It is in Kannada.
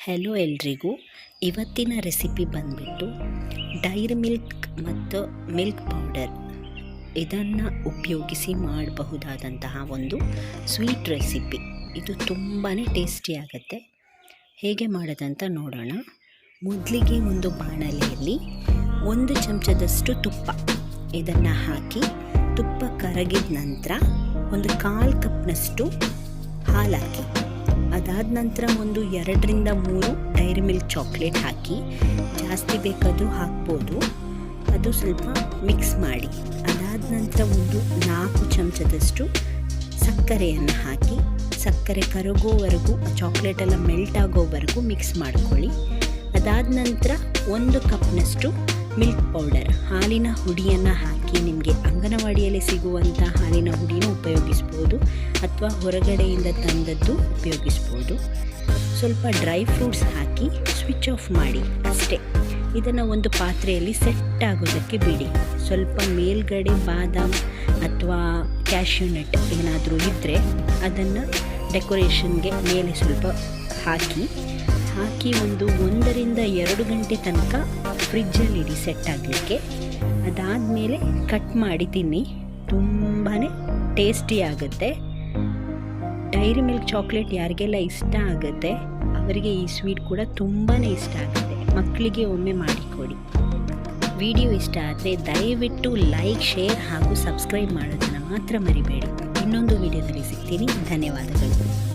ಹೆಲೋ ಎಲ್ರಿಗೂ. ಇವತ್ತಿನ ರೆಸಿಪಿ ಬಂದ್ಬಿಟ್ಟು ಡೈರಿ ಮಿಲ್ಕ್ ಮತ್ತು ಮಿಲ್ಕ್ ಪೌಡರ್ ಇದನ್ನು ಉಪಯೋಗಿಸಿ ಮಾಡಬಹುದಾದಂತಹ ಒಂದು ಸ್ವೀಟ್ ರೆಸಿಪಿ. ಇದು ತುಂಬಾ ಟೇಸ್ಟಿಯಾಗುತ್ತೆ. ಹೇಗೆ ಮಾಡೋದಂತ ನೋಡೋಣ. ಮೊದಲಿಗೆ ಒಂದು ಬಾಣಲೆಯಲ್ಲಿ 1 ಚಮಚದಷ್ಟು ತುಪ್ಪ ಇದನ್ನು ಹಾಕಿ, ತುಪ್ಪ ಕರಗಿದ ನಂತರ ಒಂದು 1/4 ಕಪ್ನಷ್ಟು ಹಾಲು ಹಾಕಿ, ಅದಾದ ನಂತರ ಒಂದು 2ರಿಂದ 3 ಡೈರಿ ಮಿಲ್ಕ್ ಚಾಕ್ಲೇಟ್ ಹಾಕಿ, ಜಾಸ್ತಿ ಬೇಕಾದರೂ ಹಾಕ್ಬೋದು. ಅದು ಸ್ವಲ್ಪ ಮಿಕ್ಸ್ ಮಾಡಿ, ಅದಾದ ನಂತರ ಒಂದು 4 ಚಮಚದಷ್ಟು ಸಕ್ಕರೆಯನ್ನು ಹಾಕಿ, ಸಕ್ಕರೆ ಕರಗೋವರೆಗೂ, ಚಾಕ್ಲೇಟೆಲ್ಲ ಮೆಲ್ಟ್ ಆಗೋವರೆಗೂ ಮಿಕ್ಸ್ ಮಾಡ್ಕೊಳ್ಳಿ. ಅದಾದ ನಂತರ 1 ಕಪ್ನಷ್ಟು ಮಿಲ್ಕ್ ಪೌಡರ್, ಹಾಲಿನ ಹುಡಿಯನ್ನು ಹಾಕಿ, ನಿಮಗೆ ಅಂಗನವಾಡಿಯಲ್ಲಿ ಸಿಗುವಂಥ ಹಾಲಿನ ಹುಡಿನ ಉಪಯೋಗಿಸ್ಬೋದು ಅಥವಾ ಹೊರಗಡೆಯಿಂದ ತಂದದ್ದು ಉಪಯೋಗಿಸ್ಬೋದು. ಸ್ವಲ್ಪ ಡ್ರೈ ಫ್ರೂಟ್ಸ್ ಹಾಕಿ ಸ್ವಿಚ್ ಆಫ್ ಮಾಡಿ ಅಷ್ಟೇ. ಇದನ್ನು ಒಂದು ಪಾತ್ರೆಯಲ್ಲಿ ಸೆಟ್ ಆಗೋದಕ್ಕೆ ಬಿಡಿ. ಸ್ವಲ್ಪ ಮೇಲ್ಗಡೆ ಬಾದಾಮ್ ಅಥವಾ ಕ್ಯಾಶ್ಯೂ ನಟ್ ಏನಾದರೂ ಇದ್ದರೆ ಅದನ್ನು ಡೆಕೋರೇಷನ್ಗೆ ಮೇಲೆ ಸ್ವಲ್ಪ ಹಾಕಿ ಒಂದು 1ರಿಂದ 2 ಗಂಟೆ ತನಕ ಫ್ರಿಜ್ಜಲ್ಲಿ ಇಡಿ ಸೆಟ್ ಆಗಲಿಕ್ಕೆ. ಅದಾದಮೇಲೆ ಕಟ್ ಮಾಡಿ ತಿನ್ನಿ, ತುಂಬಾ ಟೇಸ್ಟಿ ಆಗುತ್ತೆ. ಡೈರಿ ಮಿಲ್ಕ್ ಚಾಕ್ಲೇಟ್ ಯಾರಿಗೆಲ್ಲ ಇಷ್ಟ ಆಗುತ್ತೆ ಅವರಿಗೆ ಈ ಸ್ವೀಟ್ ಕೂಡ ತುಂಬಾ ಇಷ್ಟ ಆಗುತ್ತೆ. ಮಕ್ಕಳಿಗೆ ಒಮ್ಮೆ ಮಾಡಿಕೊಡಿ. ವಿಡಿಯೋ ಇಷ್ಟ ಆದರೆ ದಯವಿಟ್ಟು ಲೈಕ್, ಶೇರ್ ಹಾಗೂ ಸಬ್ಸ್ಕ್ರೈಬ್ ಮಾಡೋದನ್ನು ಮಾತ್ರ ಮರಿಬೇಡಿ. ಇನ್ನೊಂದು ವಿಡಿಯೋದಲ್ಲಿ ಸಿಗ್ತೀನಿ. ಧನ್ಯವಾದಗಳು.